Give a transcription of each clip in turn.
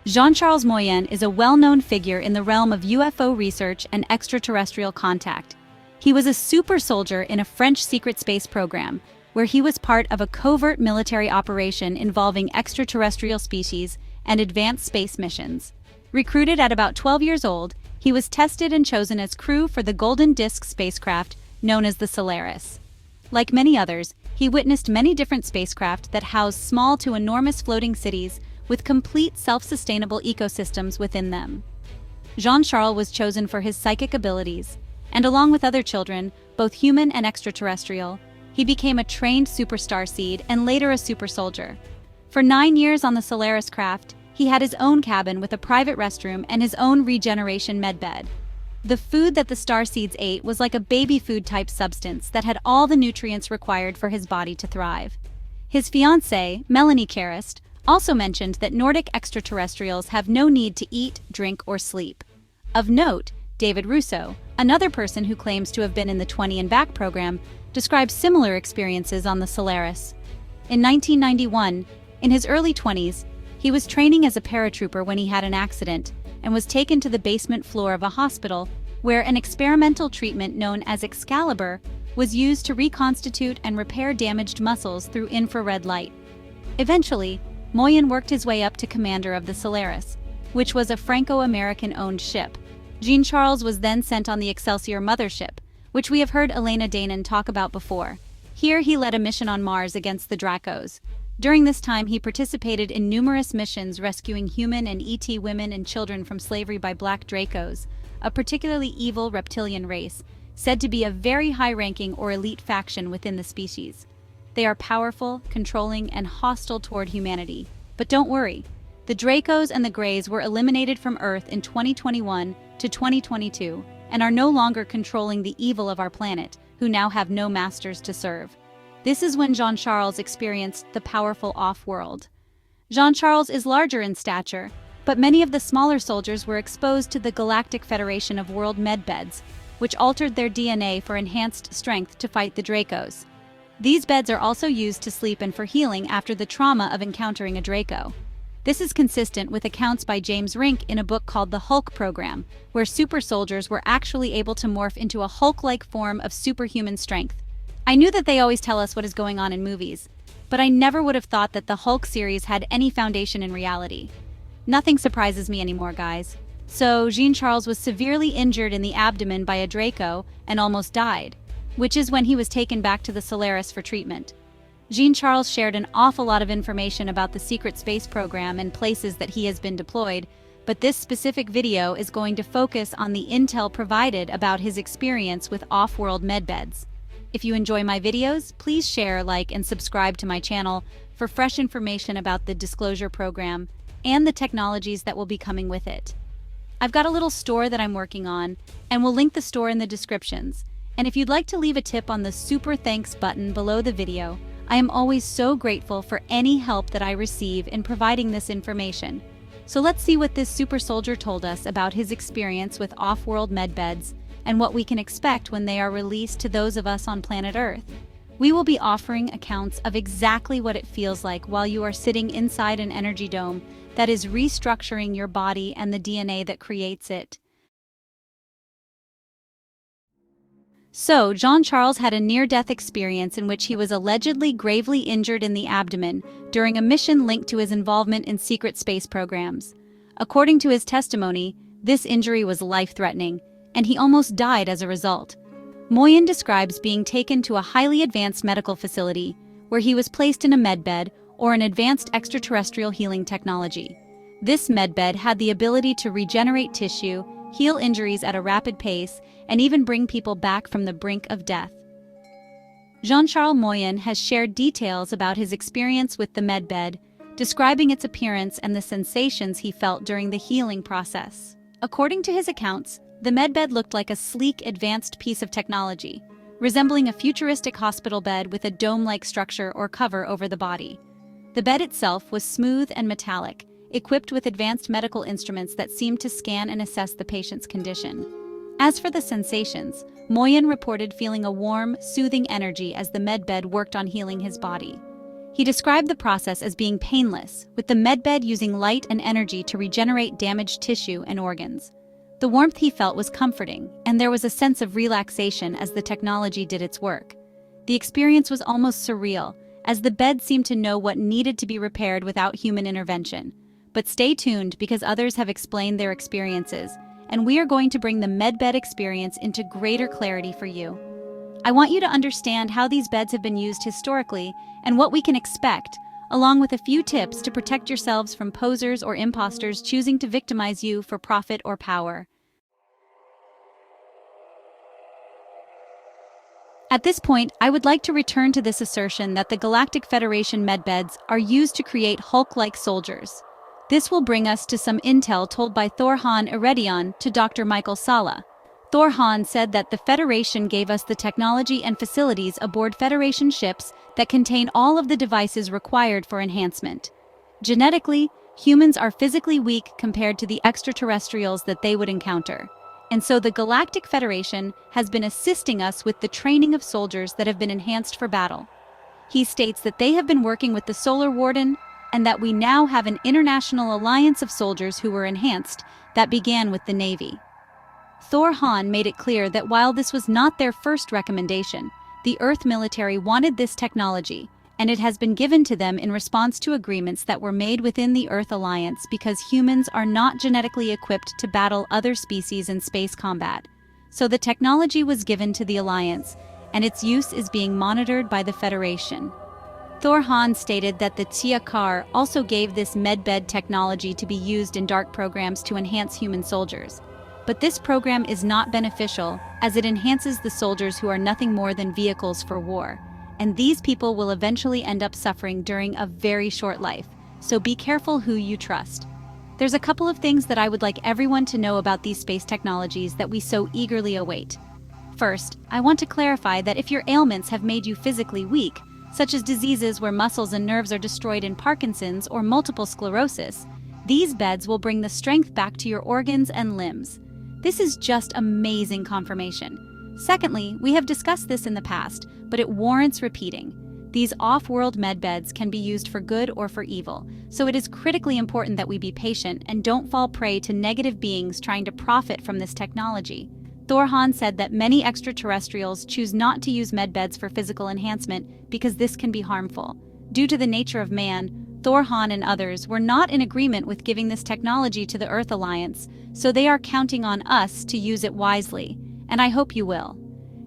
Jean-Charles Moyen is a well-known figure in the realm of UFO research and extraterrestrial contact. He was a super soldier in a French secret space program, where he was part of a covert military operation involving extraterrestrial species and advanced space missions. Recruited at about 12 years old, he was tested and chosen as crew for the Golden Disk spacecraft known as the Solaris. Like many others, he witnessed many different spacecraft that housed small to enormous floating cities with complete self-sustainable ecosystems within them. Jean-Charles was chosen for his psychic abilities, and along with other children, both human and extraterrestrial, he became a trained superstar seed and later a super soldier. For 9 years on the Solaris craft, he had his own cabin with a private restroom and his own regeneration medbed. The food that the starseeds ate was like a baby food type substance that had all the nutrients required for his body to thrive. His fiancée, Melanie Karist, also mentioned that Nordic extraterrestrials have no need to eat, drink, or sleep. Of note, David Russo, another person who claims to have been in the 20 and Back program, describes similar experiences on the Solaris. In 1991, in his early 20s, he was training as a paratrooper when he had an accident and was taken to the basement floor of a hospital where an experimental treatment known as Excalibur was used to reconstitute and repair damaged muscles through infrared light. Eventually, Moyen worked his way up to commander of the Solaris, which was a Franco-American-owned ship. Jean-Charles was then sent on the Excelsior mothership, which we have heard Elena Danan talk about before. Here he led a mission on Mars against the Dracos. During this time, he participated in numerous missions rescuing human and ET women and children from slavery by Black Dracos, a particularly evil reptilian race, said to be a very high-ranking or elite faction within the species. They are powerful, controlling, and hostile toward humanity. But don't worry, the Dracos and the Greys were eliminated from Earth in 2021 to 2022 and are no longer controlling the evil of our planet, who now have no masters to serve. This is when Jean-Charles experienced the powerful off-world. Jean-Charles is larger in stature, but many of the smaller soldiers were exposed to the Galactic Federation of World Medbeds, which altered their DNA for enhanced strength to fight the Dracos. These beds are also used to sleep and for healing after the trauma of encountering a Draco. This is consistent with accounts by James Rink in a book called The Hulk Program, where super soldiers were actually able to morph into a Hulk-like form of superhuman strength. I knew that they always tell us what is going on in movies, but I never would have thought that the Hulk series had any foundation in reality. Nothing surprises me anymore, guys. So, Jean-Charles was severely injured in the abdomen by a Draco and almost died, which is when he was taken back to the Solaris for treatment. Jean-Charles shared an awful lot of information about the secret space program and places that he has been deployed, but this specific video is going to focus on the intel provided about his experience with off-world medbeds. If you enjoy my videos, please share, like, and subscribe to my channel for fresh information about the disclosure program and the technologies that will be coming with it. I've got a little store that I'm working on, and we'll link the store in the descriptions. And if you'd like to leave a tip on the super thanks button below the video, I am always so grateful for any help that I receive in providing this information. So let's see what this super soldier told us about his experience with off-world medbeds and what we can expect when they are released to those of us on planet Earth. We will be offering accounts of exactly what it feels like while you are sitting inside an energy dome that is restructuring your body and the DNA that creates it. So, Jean-Charles had a near-death experience in which he was allegedly gravely injured in the abdomen during a mission linked to his involvement in secret space programs. According to his testimony, this injury was life-threatening, and he almost died as a result. Moyen describes being taken to a highly advanced medical facility where he was placed in a medbed or an advanced extraterrestrial healing technology. This medbed had the ability to regenerate tissue, heal injuries at a rapid pace, and even bring people back from the brink of death. Jean-Charles Moyen has shared details about his experience with the medbed, describing its appearance and the sensations he felt during the healing process. According to his accounts, the medbed looked like a sleek, advanced piece of technology, resembling a futuristic hospital bed with a dome-like structure or cover over the body. The bed itself was smooth and metallic, equipped with advanced medical instruments that seemed to scan and assess the patient's condition. As for the sensations, Moyen reported feeling a warm, soothing energy as the medbed worked on healing his body. He described the process as being painless, with the medbed using light and energy to regenerate damaged tissue and organs. The warmth he felt was comforting, and there was a sense of relaxation as the technology did its work. The experience was almost surreal, as the bed seemed to know what needed to be repaired without human intervention. But stay tuned because others have explained their experiences, and we are going to bring the medbed experience into greater clarity for you. I want you to understand how these beds have been used historically and what we can expect, along with a few tips to protect yourselves from posers or imposters choosing to victimize you for profit or power. At this point, I would like to return to this assertion that the Galactic Federation medbeds are used to create Hulk-like soldiers. This will bring us to some intel told by Thorhan Eredion to Dr. Michael Sala. Thorhan said that the Federation gave us the technology and facilities aboard Federation ships that contain all of the devices required for enhancement. Genetically, humans are physically weak compared to the extraterrestrials that they would encounter. And so the Galactic Federation has been assisting us with the training of soldiers that have been enhanced for battle. He states that they have been working with the Solar Warden and that we now have an international alliance of soldiers who were enhanced that began with the Navy. Thorhan made it clear that while this was not their first recommendation, the Earth military wanted this technology, and it has been given to them in response to agreements that were made within the Earth Alliance because humans are not genetically equipped to battle other species in space combat. So the technology was given to the Alliance, and its use is being monitored by the Federation. Thorhan stated that the Tiakar also gave this medbed technology to be used in dark programs to enhance human soldiers. But this program is not beneficial, as it enhances the soldiers who are nothing more than vehicles for war. And these people will eventually end up suffering during a very short life, so be careful who you trust. There's a couple of things that I would like everyone to know about these space technologies that we so eagerly await. First, I want to clarify that if your ailments have made you physically weak, such as diseases where muscles and nerves are destroyed in Parkinson's or multiple sclerosis, these beds will bring the strength back to your organs and limbs. This is just amazing confirmation. Secondly, we have discussed this in the past, but it warrants repeating. These off-world medbeds can be used for good or for evil, so it is critically important that we be patient and don't fall prey to negative beings trying to profit from this technology. Thorhan said that many extraterrestrials choose not to use medbeds for physical enhancement because this can be harmful. Due to the nature of man, Thorhan and others were not in agreement with giving this technology to the Earth Alliance, so they are counting on us to use it wisely, and I hope you will.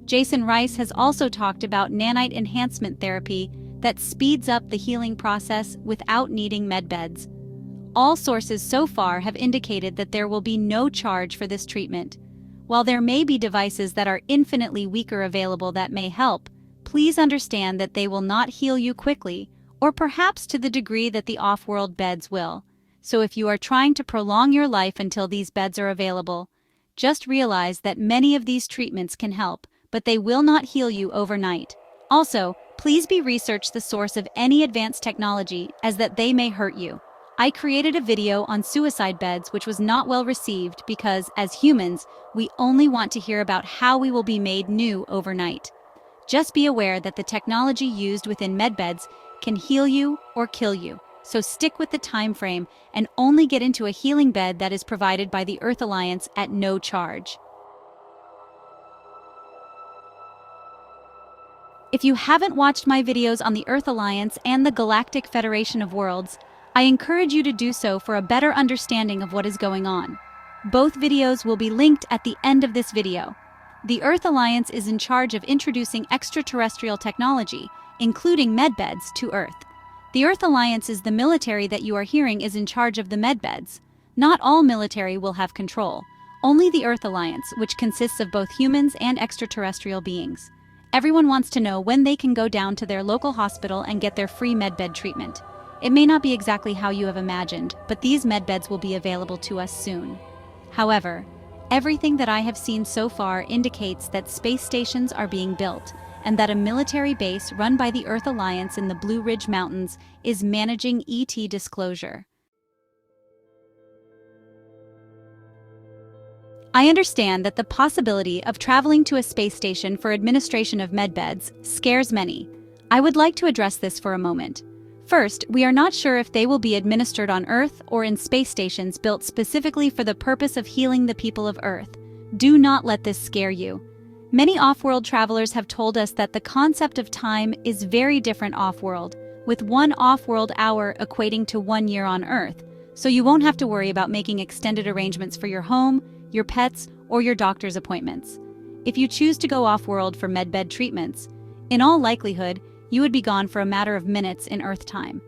Jason Rice has also talked about nanite enhancement therapy that speeds up the healing process without needing medbeds. All sources so far have indicated that there will be no charge for this treatment. While there may be devices that are infinitely weaker available that may help, please understand that they will not heal you quickly, or perhaps to the degree that the off-world beds will. So if you are trying to prolong your life until these beds are available, just realize that many of these treatments can help, but they will not heal you overnight. Also, please research the source of any advanced technology, as that they may hurt you. I created a video on suicide beds which was not well received because, as humans, we only want to hear about how we will be made new overnight. Just be aware that the technology used within medbeds can heal you or kill you. So stick with the time frame and only get into a healing bed that is provided by the Earth Alliance at no charge. If you haven't watched my videos on the Earth Alliance and the Galactic Federation of Worlds, I encourage you to do so for a better understanding of what is going on. Both videos will be linked at the end of this video. The Earth Alliance is in charge of introducing extraterrestrial technology, including medbeds, to Earth. The Earth Alliance is the military that you are hearing is in charge of the medbeds. Not all military will have control. Only the Earth Alliance, which consists of both humans and extraterrestrial beings. Everyone wants to know when they can go down to their local hospital and get their free medbed treatment. It may not be exactly how you have imagined, but these medbeds will be available to us soon. However, everything that I have seen so far indicates that space stations are being built, and that a military base run by the Earth Alliance in the Blue Ridge Mountains is managing ET disclosure. I understand that the possibility of traveling to a space station for administration of medbeds scares many. I would like to address this for a moment. First, we are not sure if they will be administered on Earth or in space stations built specifically for the purpose of healing the people of Earth. Do not let this scare you. Many off-world travelers have told us that the concept of time is very different off-world, with one off-world hour equating to 1 year on Earth, so you won't have to worry about making extended arrangements for your home, your pets, or your doctor's appointments. If you choose to go off-world for medbed treatments, in all likelihood, you would be gone for a matter of minutes in Earth time.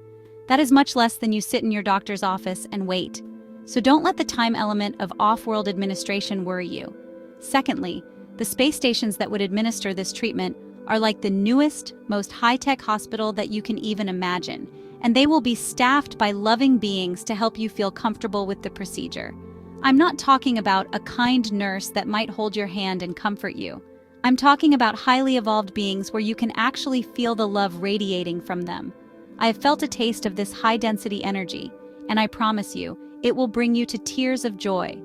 That is much less than you sit in your doctor's office and wait. So don't let the time element of off-world administration worry you. Secondly, the space stations that would administer this treatment are like the newest, most high-tech hospital that you can even imagine, and they will be staffed by loving beings to help you feel comfortable with the procedure. I'm not talking about a kind nurse that might hold your hand and comfort you. I'm talking about highly evolved beings where you can actually feel the love radiating from them. I have felt a taste of this high-density energy, and I promise you, it will bring you to tears of joy.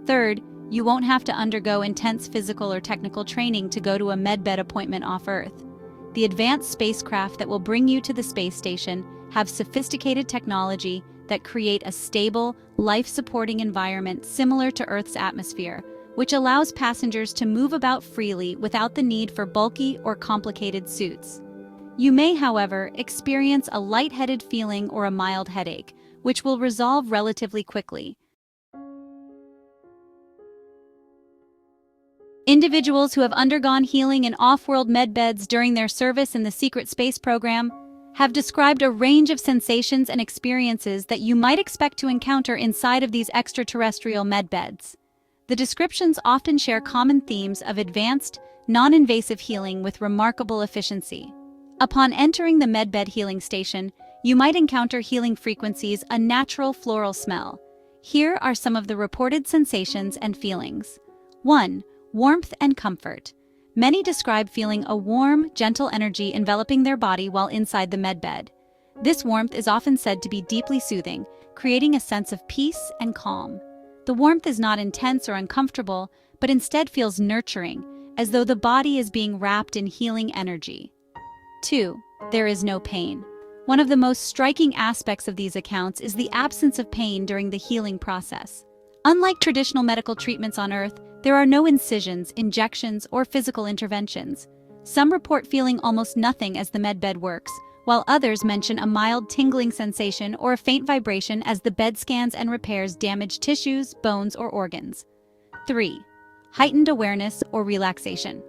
Third, you won't have to undergo intense physical or technical training to go to a medbed appointment off Earth. The advanced spacecraft that will bring you to the space station have sophisticated technology that create a stable, life-supporting environment similar to Earth's atmosphere, which allows passengers to move about freely without the need for bulky or complicated suits. You may, however, experience a lightheaded feeling or a mild headache, which will resolve relatively quickly. Individuals who have undergone healing in off-world medbeds during their service in the secret space program have described a range of sensations and experiences that you might expect to encounter inside of these extraterrestrial medbeds. The descriptions often share common themes of advanced, non-invasive healing with remarkable efficiency. Upon entering the medbed healing station, you might encounter healing frequencies, a natural floral smell. Here are some of the reported sensations and feelings. 1. Warmth and comfort. Many describe feeling a warm, gentle energy enveloping their body while inside the medbed. This warmth is often said to be deeply soothing, creating a sense of peace and calm. The warmth is not intense or uncomfortable, but instead feels nurturing, as though the body is being wrapped in healing energy. 2. There is no pain. One of the most striking aspects of these accounts is the absence of pain during the healing process. Unlike traditional medical treatments on Earth, there are no incisions, injections, or physical interventions. Some report feeling almost nothing as the medbed works, while others mention a mild tingling sensation or a faint vibration as the bed scans and repairs damaged tissues, bones, or organs. 3. Heightened awareness or relaxation.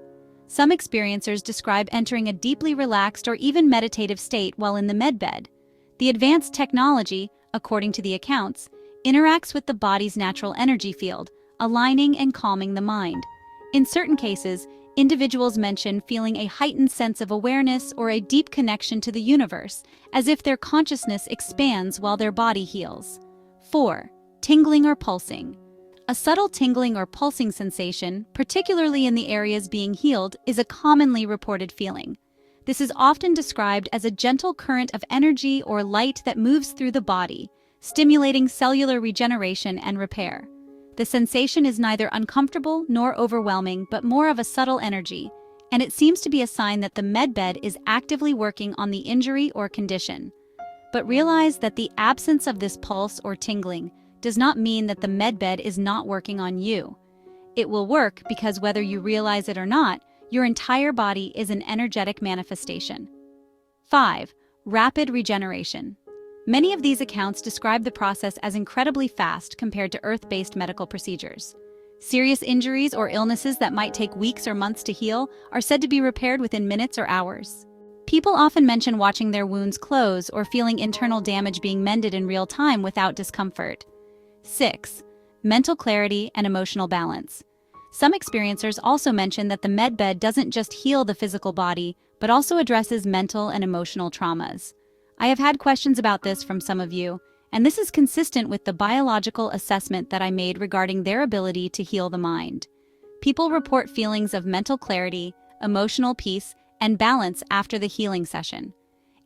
Some experiencers describe entering a deeply relaxed or even meditative state while in the medbed. The advanced technology, according to the accounts, interacts with the body's natural energy field, aligning and calming the mind. In certain cases, individuals mention feeling a heightened sense of awareness or a deep connection to the universe, as if their consciousness expands while their body heals. 4. Tingling or pulsing. A subtle tingling or pulsing sensation, particularly in the areas being healed, is a commonly reported feeling. This is often described as a gentle current of energy or light that moves through the body, stimulating cellular regeneration and repair. The sensation is neither uncomfortable nor overwhelming, but more of a subtle energy, and it seems to be a sign that the medbed is actively working on the injury or condition. But realize that the absence of this pulse or tingling does not mean that the medbed is not working on you. It will work because whether you realize it or not, your entire body is an energetic manifestation. 5. Rapid regeneration. Many of these accounts describe the process as incredibly fast compared to Earth-based medical procedures. Serious injuries or illnesses that might take weeks or months to heal are said to be repaired within minutes or hours. People often mention watching their wounds close or feeling internal damage being mended in real time without discomfort. 6. Mental clarity and emotional balance. Some experiencers also mention that the medbed doesn't just heal the physical body, but also addresses mental and emotional traumas. I have had questions about this from some of you, and this is consistent with the biological assessment that I made regarding their ability to heal the mind. People report feelings of mental clarity, emotional peace, and balance after the healing session.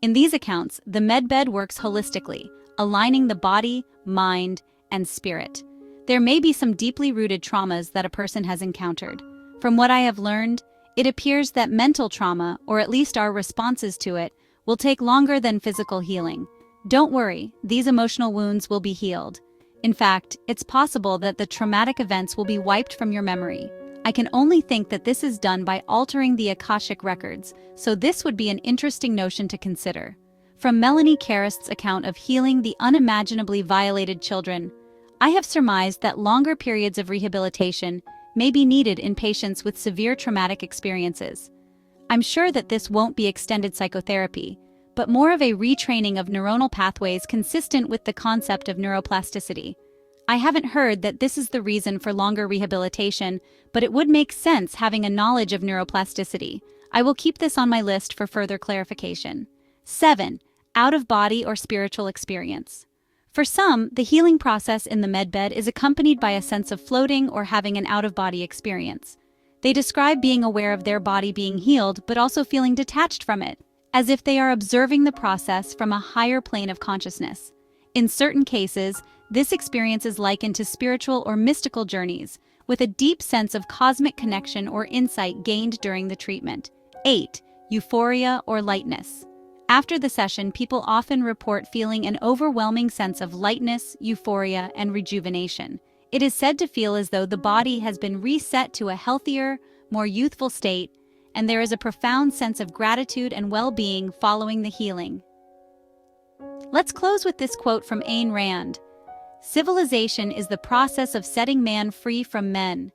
In these accounts, the medbed works holistically, aligning the body, mind, and spirit. There may be some deeply rooted traumas that a person has encountered. From what I have learned, it appears that mental trauma, or at least our responses to it, will take longer than physical healing. Don't worry, these emotional wounds will be healed. In fact, it's possible that the traumatic events will be wiped from your memory. I can only think that this is done by altering the Akashic records, so this would be an interesting notion to consider. From Melanie Karast's account of healing the unimaginably violated children, I have surmised that longer periods of rehabilitation may be needed in patients with severe traumatic experiences. I'm sure that this won't be extended psychotherapy, but more of a retraining of neuronal pathways consistent with the concept of neuroplasticity. I haven't heard that this is the reason for longer rehabilitation, but it would make sense having a knowledge of neuroplasticity. I will keep this on my list for further clarification. 7. Out-of-body or spiritual experience. For some, the healing process in the medbed is accompanied by a sense of floating or having an out-of-body experience. They describe being aware of their body being healed, but also feeling detached from it, as if they are observing the process from a higher plane of consciousness. In certain cases, this experience is likened to spiritual or mystical journeys, with a deep sense of cosmic connection or insight gained during the treatment. 8. Euphoria or lightness. After the session, people often report feeling an overwhelming sense of lightness, euphoria, and rejuvenation. It is said to feel as though the body has been reset to a healthier, more youthful state, and there is a profound sense of gratitude and well-being following the healing. Let's close with this quote from Ayn Rand. "Civilization is the process of setting man free from men.